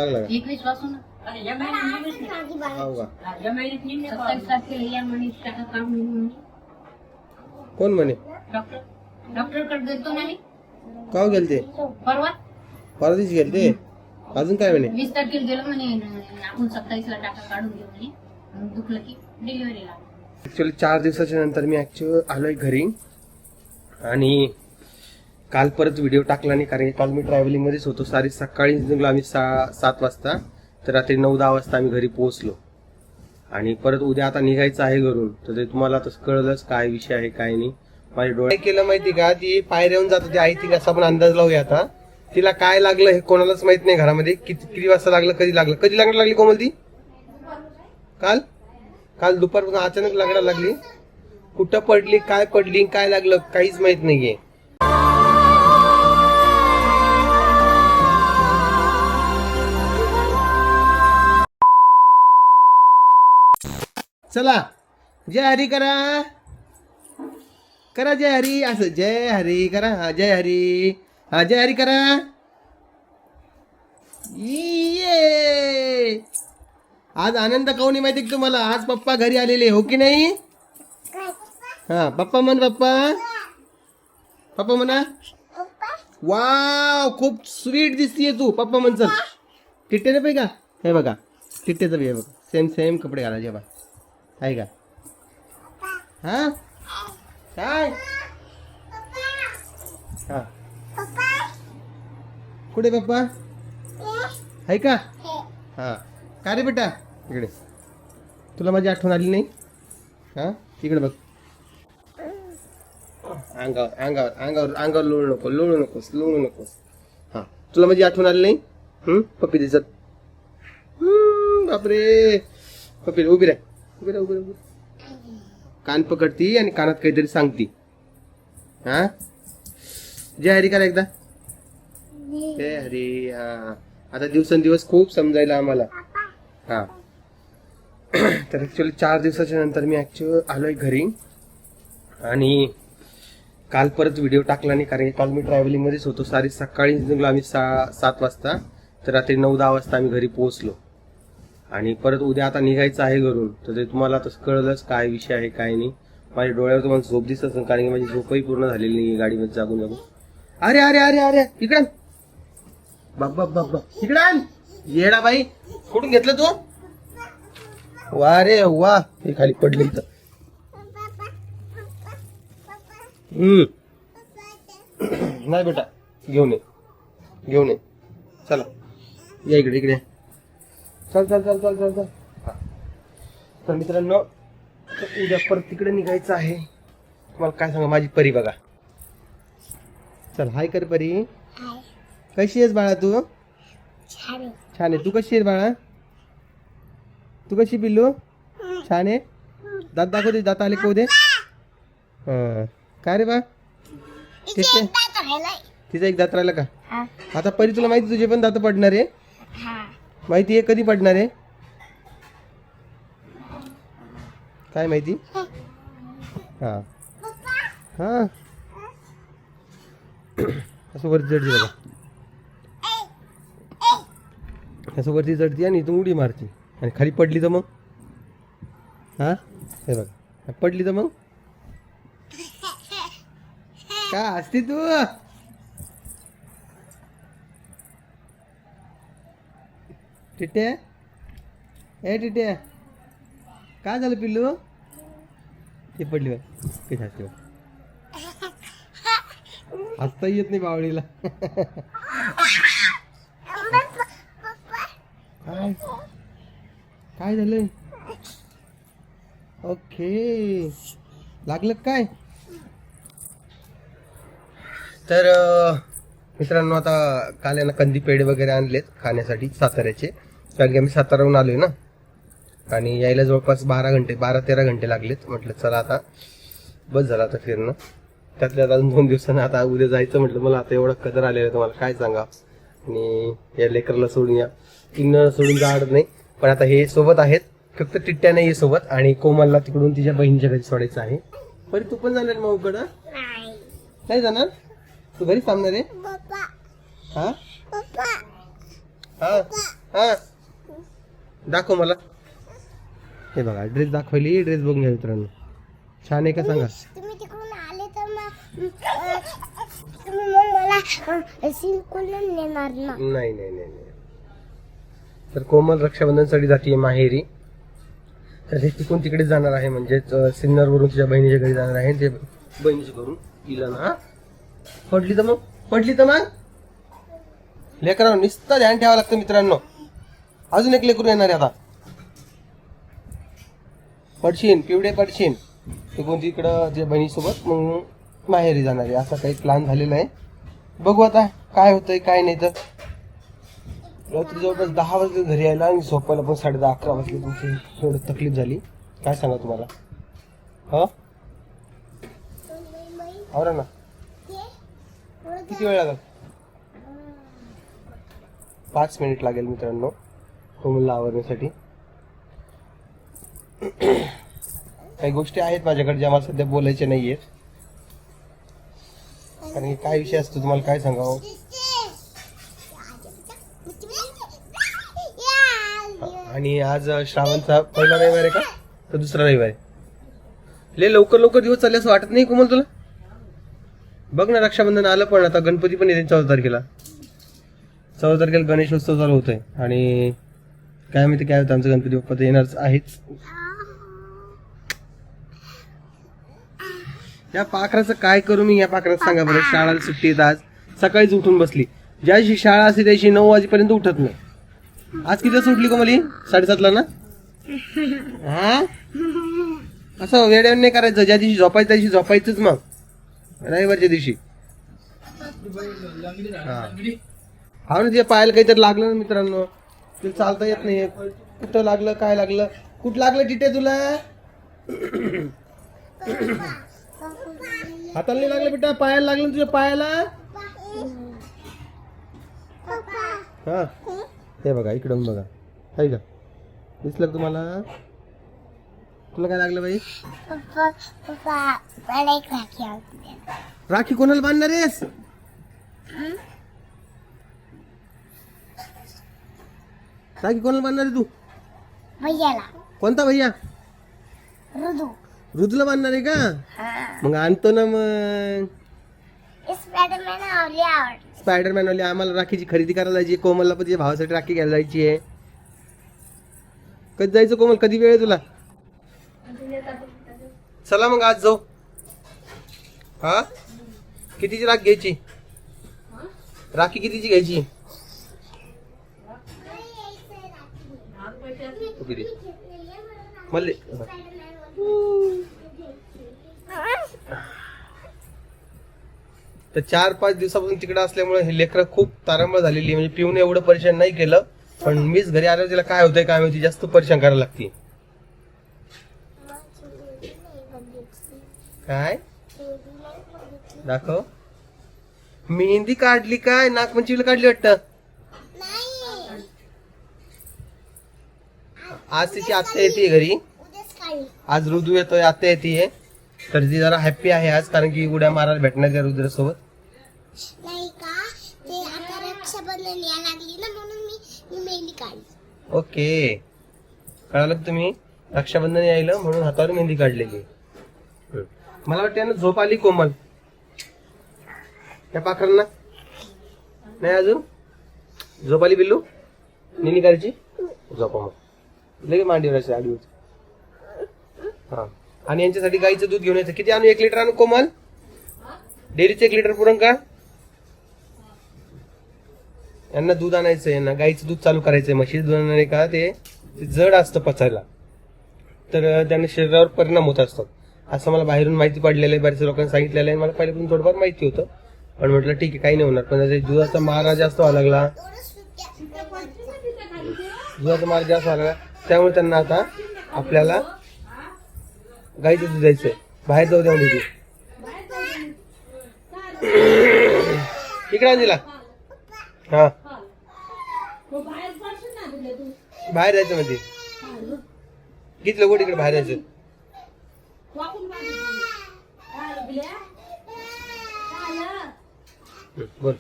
लागला 21 पासून कोण म्हणे डॉक्टर कडे गेलतो ना मी. का गेलते परवा दिवशी गेलते अजून काय म्हणे 20 तारखेला गेलो म्हणे आपण 27 ला टाका काढून घेऊ म्हणे मग दुखलं की डिलिव्हरीला. ऍक्च्युअली 4 दिवसाच्या नंतर मी आलोय घरी आणि काल परत व्हिडिओ टाकला नाही कारण काल मी ट्रॅव्हलिंग मध्येच होतो. सकाळी निघलो आम्ही 7 वाजता तर रात्री 9-10 वाजता आम्ही घरी पोहोचलो आणि परत उद्या आता निघायचं आहे घरून. तर ते तुम्हाला तसं कळलंच काय विषय आहे काय नाही. माझ्या डोळे केलं माहिती का ती पायऱ्याहून जात होती आई ती असा पण अंदाज लावूया आता तिला काय लागलं हे कोणालाच माहित नाही घरामध्ये. किती वाजता लागलं कधी लागली कोमल ती काल दुपारपासून अचानक लागायला लागली. कुठं पडली काय लागलं काहीच माहित नाहीये. चला जय हरी करा जय हरी असं जय हरी करा. हा जय हरी करा. ये आज आनंद काऊन माहिती का तुम्हाला आज पप्पा घरी आलेले हो की नाही. हा पप्पा म्हणा वाव खूप स्वीट दिसतीये तू पप्पा म्हण. चल टिट्टे नाही का हे बघा टिट्टेचं बी हे बघा सेम कपडे घालायचे बा आहे का. हा काय हा कुठे पप्पा आहे का. हा का रे बेटा इकडे तुला माझी आठवण आली नाही. हा इकडे बघ अंगावर लोळू नकोस. हा तुला माझी आठवण आली नाही. पप्पी दिसत बापरे पप्पी उभी राह कान पकडती आणि कानात काहीतरी सांगती. हा जय हरी करा एकदा जय हरी. हा आता दिवसेंदिवस खूप समजायला आम्हाला. हा तर ऍक्च्युअली 4 दिवसाच्या नंतर मी आलोय घरी आणि काल परत व्हिडिओ टाकला नाही कारण काल मी ट्रॅव्हलिंग मध्येच होतो. सकाळी निघलो आम्ही 7 वाजता तर रात्री 9-10 वाजता आम्ही घरी पोहोचलो आणि परत उद्या आता निघायचं आहे घरून. तर ते तुम्हाला तसं कळलंच काय विषय आहे काय नाही. माझ्या डोळ्यावर तुम्हाला झोप दिसत असेल कारण की माझी झोपही पूर्ण झालेली नाही गाडीमध्ये जागून. अरे इकडं बाबा इकडं येडा बाई कुठून घेतलं तू. वा रे वा हे खाली पडलं इथं. नाही बेटा घेऊन ये चला या इकडे चल. तर मित्रांनो उद्या परत तिकडे निघायचं आहे. तुम्हाला काय सांगा माझी परी बघा. चल हाय कर परी. कशी आहेस बाळा तू. छान आहे. तू कशी आहेस बाळा. तू कशी पिल्लू छान आहे. दात दाखव दे दात आले का दे. काय रे बा तिचा एक दात राहिला का. आता परी तुला माहिती तुझे पण दात पडणार आहे. माहिती आहे कधी पडणार आहे काय माहिती. हा असं वरती जडती बघा असं वरती जडती आणि इथून उडी मारती आणि खाली पडली तर मग. हा हे बघा पडली तर मग का असती तू. टिट्ट्या टिट्ट्या काय झालं पिल्लू. ते पडली बाई हसते हसता येत नाही बावळीला. काय झालंय. ओके लागलं काय. तर मित्रांनो आता काल यांना कंदी पेढे वगैरे आणलेत खाण्यासाठी साताऱ्याचे कारण की आम्ही साताऱ्याहून आलोय ना आणि यायला जवळपास 12-13 घंटे लागलेत. म्हटलं चला आता बस झालं आता फिरणं. त्यातल्या अजून 2 दिवसांना आता उद्या जायचं म्हटलं. मला आता एवढा कदर आलेला आहे तुम्हाला काय सांगा. आणि या लेकरला सोडून या सोडून जाणार नाही पण आता हे सोबत आहेत फक्त टिट्ट्या नाही सोबत आणि कोमलला तिकडून तिच्या बहिणीच्या घरी सोडायचं आहे. परी तू पण जाणार माऊकडं नाही जाणार. तू घरी थांबणार आहे. हा हा दाखव मला. हे बघा ड्रेस दाखवली, ड्रेस बघून घ्या मित्रांनो. छान आहे का सांगा. तुम्ही तिकडून आले तर मग तुम्ही मग मला सिंकून नेणार ना. नाही नाही नाही नाही. तर कोमल रक्षाबंधनसाठी जाते माहेरी. तर हे तिकडून तिकडे जाणार आहे, म्हणजेच सिन्नरवरून तिच्या बहिणीच्या घरी जाणार आहे. ते बहिणीच्या घरून तिला ना पडली तर मग लेकरांनो नुसतं ध्यान ठेवावं लागतं मित्रांनो. अजून एक लेकरून येणार आहे आता. पडशीन पिवडे पडशीन. तिकडून तिकडं तिच्या बहिणीसोबत मग माहेरी जाणार आहे, असा काही प्लॅन झालेला आहे. बघू आता काय होतंय काय नाही. तर रात्री जवळपास 10 वाजले घरी यायला आणि झोपायला पण 10:30-11 वाजले. तुमची एवढं तकलीफ झाली काय सांगा तुम्हाला. हा आवरा ना. किती वेळ लागेल. 5 मिनिट लागेल मित्रांनो कोमलला आवरण्यासाठी. काही गोष्टी आहेत माझ्याकडे ज्या मला सध्या बोलायच्या नाहीयेत, कारण की काय विषय असतो तुम्हाला काय सांगावं. आणि आज श्रावणचा पहिला रविवार आहे का तर दुसरा रविवार आहे. लय लवकर दिवस चालले असं वाटत नाही कोमल तुला. बघ ना रक्षाबंधन आलं, पण आता गणपती पण येते 14 तारखेला. 14 तारखेला गणेशोत्सव चालू होतोय आणि काय माहिती काय होतं. आमचं गणपती बाप्पा तर येणारच आहेच. या पाखराचं काय करू मी. या पाखराचं सांगा बरं. शाळेला सुट्टी येत आज. सकाळीच उठून बसली. ज्या दिवशी शाळा असते त्या दिवशी 9 वाजेपर्यंत उठत नाही. आज किती वाजता उठली कोमली. 7:30ला ना. हा असं वेळेवर नाही करायचं. ज्या दिवशी झोपायचं त्या दिवशी झोपायचंच. मग रविवारच्या दिवशी हा ना तिच्या पायाला काहीतरी लागलं ना मित्रांनो. तिला चालता येत नाही. कुठं लागलं काय लागलं. कुठं लागलं टिटे तुला. हाताला नाही लागलं बेटा, पायाला लागलं तुझ्या पायाला. हा हे बघा इकडून बघा. आहे का दिसलं का तुम्हाला. तुला काय लागलं बाई. राखी कोणाला बांधणार आहेस. राखी कोणाला बांधणार आहे तू. भैयाला. कोणता भैया. रुदू. रुदूला बांधणार आहे का. मग आणतो ना. मग स्पायडरमॅन वाली आम्हाला राखीची खरेदी करायला जायची. कोमलला पण तिच्या भावासाठी राखी घ्यायला जायची आहे. कधी जायचं कोमल. कधी वेळ आहे तुला. चला मग आज जाऊ. हा कितीची राख घ्यायची. राखी कितीची घ्यायची. मल्ले तर 4-5 दिवसापासून तिकडे असल्यामुळे हे लेकरं खूप तारांबळ झालेली. म्हणजे पिऊन एवढं परेशान नाही केलं, पण मीच घरी आल्यावर तिला काय होतंय काय माहिती जास्त परेशान करायला लागते. काय दाखव. मेहंदी काढली काय. नागपंचमीला काढली वाटतं. आज तिची आत्या येते घरी. आज रुदू येतोय आत्या येते. तर ती जरा हॅप्पी आहे आज, कारण की उड्या मारायला भेटणार त्या रुद्रासोबत. नाही का ते आता रक्षाबंधन यायला लागली ना म्हणून मी मेहंदी काढली. ओके कळालं का तुम्ही. रक्षाबंधन यायला म्हणून हातावर मेहंदी काढलेली. मला वाटतं ना झोप आली कोमल. त्या पाखरांना नाही अजून झोप आली. बिल्लू निनी करायची झोपा मग लगे मांडीवर असे आडी होती. हा आणि यांच्यासाठी गाईचं दूध घेऊन यायचं. किती आणू. 1 लिटर आणू कोमल. डेअरीचं 1 लिटर पुरण का. यांना दूध आणायचं. यांना गाईचं दूध चालू करायचंय. म्हशीचं दूध आणायचं का ते जड असतं पचायला, तर त्यांना शरीरावर परिणाम होत असतात असं मला बाहेरून माहिती पडलेलं आहे. बऱ्याच लोकांनी सांगितलेलं आहे. मला पहिल्यापासून थोडंफार माहिती होतं, पण म्हटलं ठीक आहे काही नाही होणार. पण दुधाचा मारा जास्त व्हायला लागला. दुधाचा मारा जास्त व्हायला लागला त्यामुळे त्यांना आता आपल्याला गाईचं दूध द्यायचंय. बाहेर जाऊ द्या म्हणजे इकडे दिला. हा बाहेर जायचं मध्ये. किती लोक इकडे बाहेर जायचं. बोल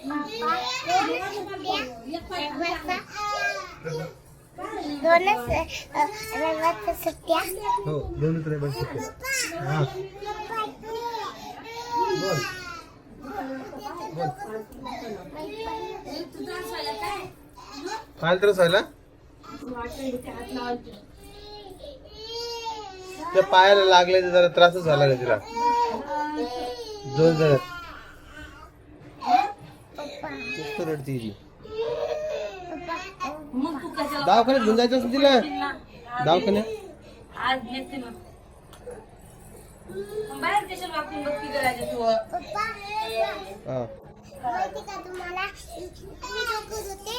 दोनच रविवारच्या सुट्ट्या. हो, दोनच रविवार सुट्ट्या. हा. बोल. काय त्रास व्हायला? त्या पायाला लागले तर जरा त्रासच झाला का तिला? दोन जण नुसतं रडती ती. दवाखान्यात घेऊन जायचं असं तिला. दवाखान्यात आज नेते मग बाहेर कशाला वापरून बघती करायचं तू? हा. माहिती का तुम्हाला मी डोकं धुते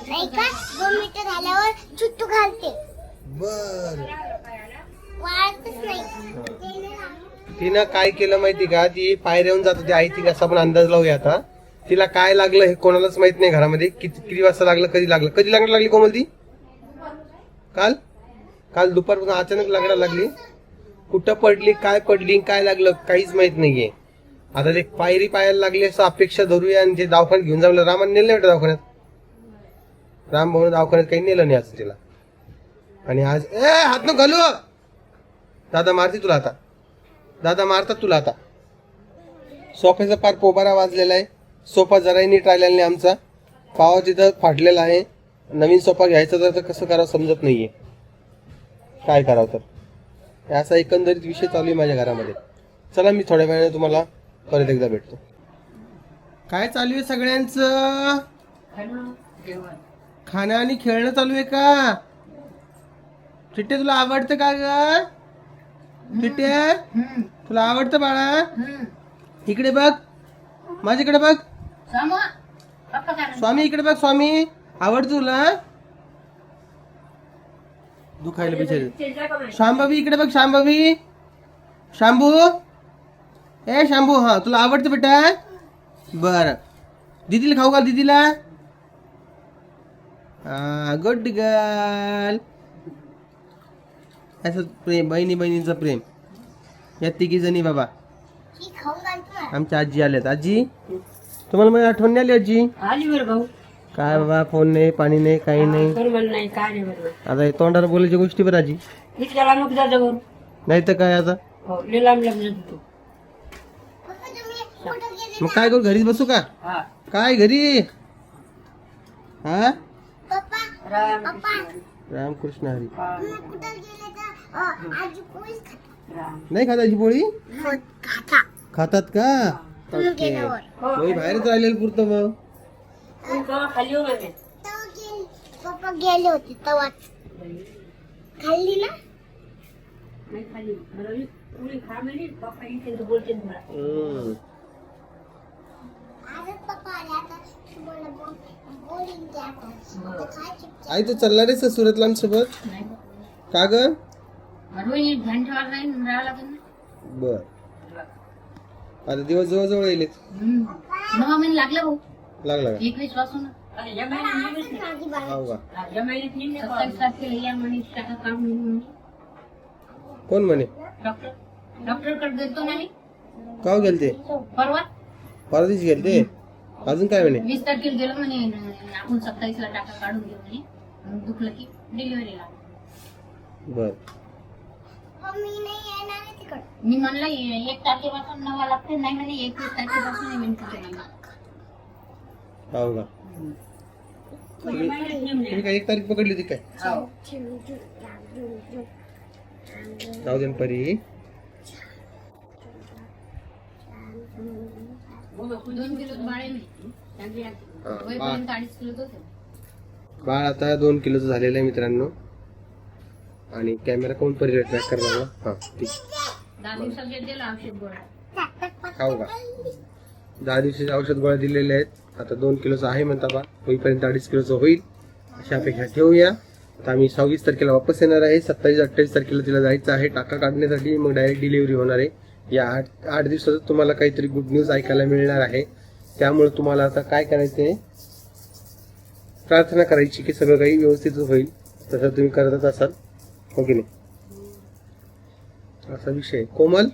नाही का 2 मीटर झाल्यावर चुट्टू घालते बर. वाळतच नाही. तिनं काय केलं माहिती का? ती पायऱ्याहून जात होती. आई ती कसा पण अंदाज लावूया आता. तिला काय लागलं हे कोणालाच माहित नाही घरामध्ये. किती वाजता लागलं, कधी लागलं, कधी लागली कोमल ती? काल दुपारपासून अचानक लागायला लागली. कुठं पडली, काय लागलं काहीच माहित नाहीये. आता ते पायरी पायाला लागली असं अपेक्षा धरूया आणि ते दवाखान्यात घेऊन जावलं. रामाने नेलं नाही दवाखान्यात. राम भाऊ दवाखान्यात काही नेलं नाही आज तिला. आणि आज हात न घालू. दादा मारते तुला आता. दादा मारतात तुला आता. सोफ्याचा पार पोबारा वाजलेला आहे. सोफा जराही नीट राहिलेला नाही आमचा. पाव तिथं फाटलेला आहे. नवीन सोफा घ्यायचा तर कसं करावं समजत नाहीये. काय करावं तर असा एकंदरीत विषय चालू आहे माझ्या घरामध्ये. चला मी थोड्या वेळाने तुम्हाला परत एकदा भेटतो. काय चालू आहे सगळ्यांचं? खाणं आणि खेळणं चालू आहे का? चिट्टे तुला आवडतं का ग? चिट्टे तुला आवडतं बाळा? इकडे बघ, माझ्याकडे बघ. स्वामी इकडे बघ. स्वामी आवडतं तुला? दुखायला बिचारी. शांभवी इकडे बघ. शांभवी, शांभू, ए शांभू. हा तुला आवडतं बेटा? बर. दीदीला खाऊ घाल दीदीला. हा गुड गर्ल. असं प्रेम, बहिणीचं प्रेम. या तिघी जणी बाबा. आमच्या आजी आल्यात. आजी तुम्हाला माझी आठवण नाही आली? आजी आली बरं भाऊ. काय बाबा, फोन नाही, पाणी नाही, काही नाही. बरोबर नाही, काय नाही बरोबर. आता हे तोंडावर बोलायच्या गोष्टी बरं आजी. इतक्याला नको जातं नाही तर काय आता. हो लिलाम तू. मग काय करू, घरीच बसू का? हा काय घरी? हा राम रामकृष्ण हरी. राम. नाही खात आजी पोळी? खाता खातात का? ओके. मी बाहेरच राहिलेलं पुरतं मग. खाली हो म्हणजे पप्पा गेले होते तवाच खाल्ली ना. नाही खाली मला पुरी खा म्हणजे पप्पा इथे बोलते मला. आजच पप्पा आले आता तुम्हाला बोलीन ते आता खायची. आई तू चालणार आहेस सुरतला आमच्यासोबत? नाही का ग? रोहिणी ध्यान ठेवायला नाही राहावं लागेल ना. बर. आता दिवस जवळ येईल. 9 महिने लागले भाऊ. लागला का? 21 पासून. या हो का? महिन्यात 27 तारखेला या महिन्यात टाका काढून घेऊन म्हणे. कोण म्हणे? डॉक्टरकडे गेलतो ना मी का गेलते? परवा. परदेश गेलते. अजून काय म्हणे? 20 तारखेला गेलो म्हणे. आपण 27 ला टाका काढून घेऊ म्हणे. मग दुखलं की डिलिव्हरीला. बर. मी नाही येणार आहे तिकडे. मी म्हणलं 1 तारखेपासून 9 लागते. नाही म्हणे 21 तारखेपासून येईन तुझं. हो का? तुम्ही काय 1 तारीख पकडली होती काय? जाऊ दे परी. 2 किलो बाळ आहे. वयपर्यंत 2.5 किलो होते. बाळ आता 2 किलोचं झालेलं आहे मित्रांनो. आणि कॅमेरा कोण परी ट्रॅक करणार? हा ठीक. 10 दिवसात दिलं औषध गोळ्या. खाऊ का? 10 दिवसाचे औषध गोळ्या दिलेले आहेत. आता 2 किलोचं आहे म्हणता बा. होईपर्यंत 2.5 किलोचं होईल अशी अपेक्षा ठेवूया. आता आम्ही 26 तारखेला वापस येणार आहे. 27-28 तारखेला तिला जायचं आहे टाका काढण्यासाठी. मग डायरेक्ट डिलिव्हरी होणार आहे. या 8 दिवसात तुम्हाला काहीतरी गुड न्यूज ऐकायला मिळणार आहे. त्यामुळे तुम्हाला आता काय करायचं आहे, प्रार्थना करायची की सगळं काही व्यवस्थित होईल. तसं तुम्ही करतच असाल हो की नाही? असा विषय. कोमल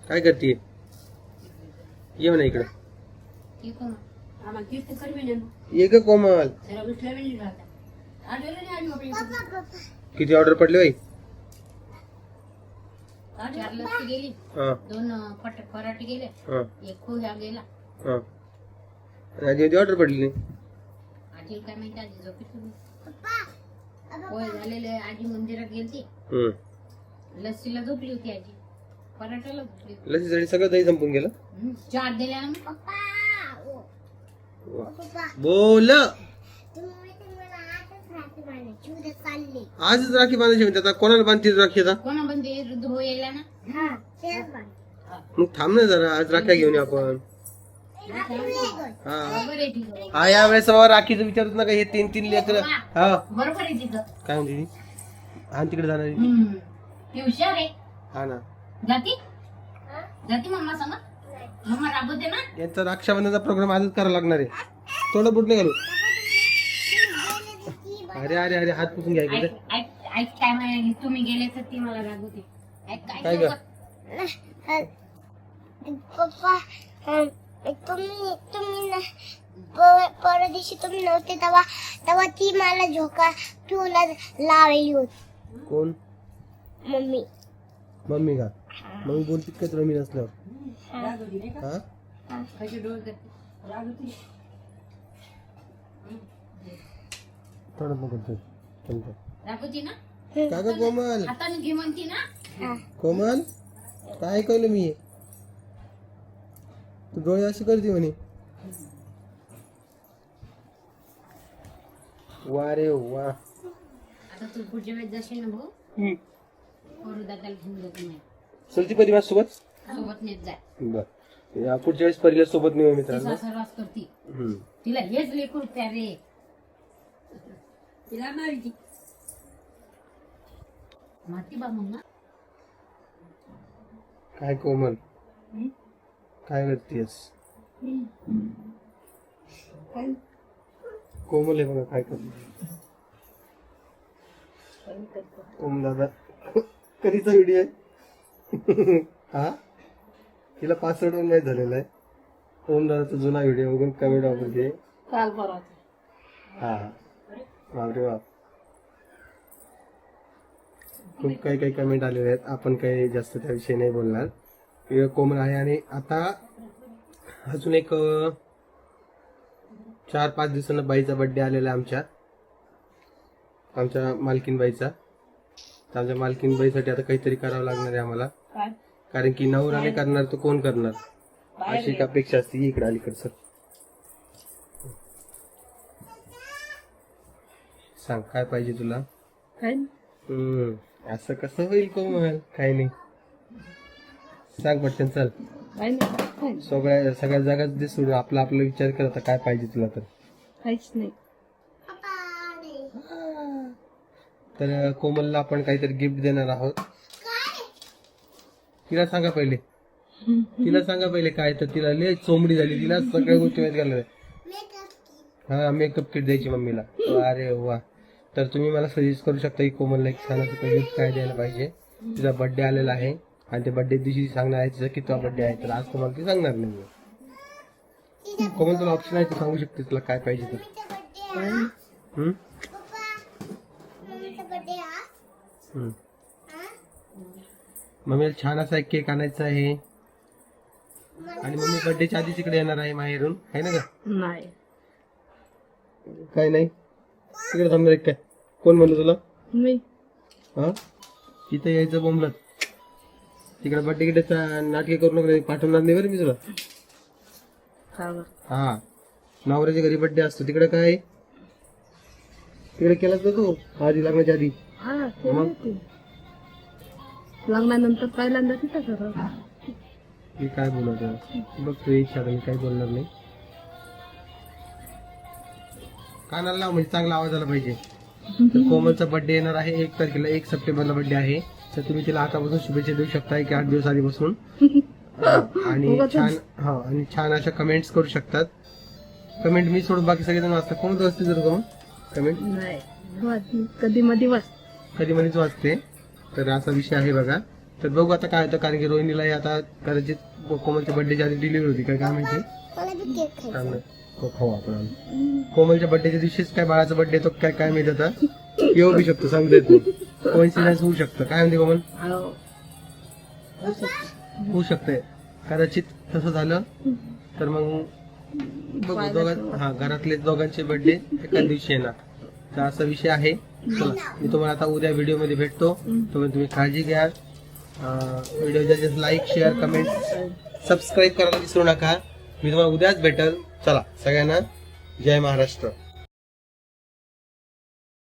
काय करते? ये म्हणा इकडं. हे कोण? आम्हाला गिफ्ट करवी ना. ये ग कोमल. जरा विसरला नाही राहता. आलेलं नाही आली बाबा इकडे. किती ऑर्डर पडले बाई? 4 लस्सी गेली, हा 2 पराठे गेले, हा 1 पोहा गेला. हा. आधी ऑर्डर पडली नाही. आजी काय माहिती, आजी झोपेत होती. पोहे झालेले, आजी मंदिरात गेलती. लस्सीला झोपली होती आजी, पराठ्याला झोपली होती. लसीसाठी सगळं दही संपून गेलं. 4 दिल्या ना मी. बोल. तुम्ही मला आजच रात्री बांधायची, उद्या चालले. आजच राखी बांधायची म्हणते. आता कोणाला बांधते राखी आता? कोणा बंदे धो यायला ना. हा तेच बांध. मग थांब ना जरा, आज राख्या घेऊन येऊ आपण. हा बरोबर आहे, ठीक आहे. हा या वेळेस बाबा राखीचं विचारत नका. हे 3 लेकर. हा बरोबर आहे तिथं. काय म्हणते ती? हा तिकडे जाणार आहे. ती हुशार आहे. हा ना. जाती जाती मम्मा सांगा. मम्मा राबवते ना. यांचा रक्षाबंधनचा प्रोग्राम आजच करावा लागणार आहे. थोडं बुट नाही घालू. अरे अरे अरे हात पुसून घ्या इकडे. ऐक काय म्हणाली, तुम्ही गेले तर ती मला रागवते. ऐक काय ग? पप्पा तुम्ही ना परवा दिवशी तुम्ही नव्हते तेव्हा ती मला झोका पिऊला लावली होती. कोण? मम्मी. मम्मी का? मम्मी बोलतीत का तुला मी नसल्यावर? हा कशी डोळ करते, रागवते. थोडं नको रागवती ना. का ग कोमल? हाताने घे म्हणती ना. कोमल काय ऐकलं मी? तू डोळे अशी करते म्हणे. वा रे वा. आता तू पुढच्या वेळेस जाशील ना भाऊ, करू दादाला घेऊन जातो मी. चलती परिवार सोबत सोबत नेत जाय. बर. या पुढच्या वेळेस परिला सोबत नेऊ मित्रांनो. सर्वास करती. तिला हेच लेकरू प्यारे. तिला माहिती माती बा मम्मा. काय कोमल काय करतेस? कोमल आहे बघा काय करते. ओम दादा कधीचा व्हिडिओ आहे? हा तिला पासवर्ड पण माहीत झालेला आहे. ओम दादाचा जुना व्हिडिओ बघून कमेंट वापरते. काल परवा. हा बापरे बाप. खूप काही कमेंट आलेले आहेत. आपण काही जास्त त्याविषयी नाही बोलणार. कोमल आहे. आणि आता अजून एक 4-5 दिवसांना बाईचा बर्थडे आलेला आहे आमच्या मालकीन बाईचा. तर आमच्या मालकीन बाईसाठी आता काहीतरी करावं लागणार आहे आम्हाला. कारण की नवराने करणार तर कोण करणार अशी एक अपेक्षा असते. इकडे अलीकडचं सांग काय पाहिजे तुला? असं कसं होईल कोमल? काही नाही सांग पटकन. चल सगळ्या जागाच दे सोडून आपला विचार कर. आता काय पाहिजे तुला? तर काहीच नाही. तर कोमलला आपण काहीतरी गिफ्ट देणार आहोत. तिला सांगा पहिले काय. तर तिला लय चोमडी झाली. तिला सगळ्या गोष्टी माहिती घालणार. हा मेकअप किट द्यायची मम्मीला. अरे वा. तर तुम्ही मला सजेस्ट करू शकता की कोमलला एक छान असं गिफ्ट काय द्यायला पाहिजे. तिचा बर्थडे आलेला आहे आणि ते बर्थडे दिवशी सांगणार आहे तिचा कितवा बर्थडे आहे. तर आज तुम्हाला ती सांगणार नाही. कोमल तुला ऑप्शन आहे, तू सांगू शकते तुला काय पाहिजे तर. मम्मीला छान असा एक केक आणायचा आहे. आणि मम्मी बर्थडेच्या आधीच इकडे येणार आहे माहेरून. आहे ना का? नाही काय नाही तिकडे थांबणार काय? कोण म्हणलं तुला? मी. हा तिथं यायचं बोंबलत. तिकडे बर्थडे गिड्याचा नाटके करू नको. पाठवणार नाही बरं मी तुला. हा नवऱ्याच्या घरी बर्थडे असतो. तिकडे काय तिकडे केलाच ना तू आधी लग्नाच्या आधी? लग्नानंतर पहिल्यांदा तिथं करा. मी काय बोलत बघ तू इच्छा मी काही बोलणार नाही. कानाला लाव म्हणजे चांगला आवाज आला पाहिजे. तर कोमलचा बर्थडे येणार आहे 1 तारखेला. 1 सप्टेंबरला बर्थडे आहे. तर तुम्ही तिला आतापासून शुभेच्छा देऊ शकता की 8 दिवस आधीपासून. आणि छान अशा कमेंट्स करू शकतात. कमेंट मी सोडून बाकी सगळेजण वाचतात. कोण वाचते जर का कमेंट? नाही कधी मधीच वाचते. तर असा विषय आहे बघा. तर बघू आता काय होतं, कारण की रोहिणीला आता कदाचित कोमलच्या बर्थडेच्या आधी डिलिव्हरी होती काय माहिती. मला बी केक खायचा. चांगलं खाऊ आपण. कोमलच्या बर्थडेच्या दिवशीच काय बाळाचा बर्थडे तो काय माहित आता येऊ बी शकतो, सांगता येत नाही. कोइन्सिडन्स होऊ शकतं. काय म्हणते कोमल? होऊ शकतंय कदाचित तसं झालं तर मग बघू. हा, घरातले दोघांचे बर्थडे एकाच दिवशी येणार, तर असा विषय आहे. चला, मी तुम्हाला आता उद्या व्हिडिओ मध्ये भेटतो. तुम्ही काळजी घ्या. व्हिडिओ जास्त लाईक, शेअर, कमेंट, सबस्क्राईब करायला विसरू नका. मी तुम्हाला उद्याच भेटेल. चला, सगळ्यांना जय महाराष्ट्र.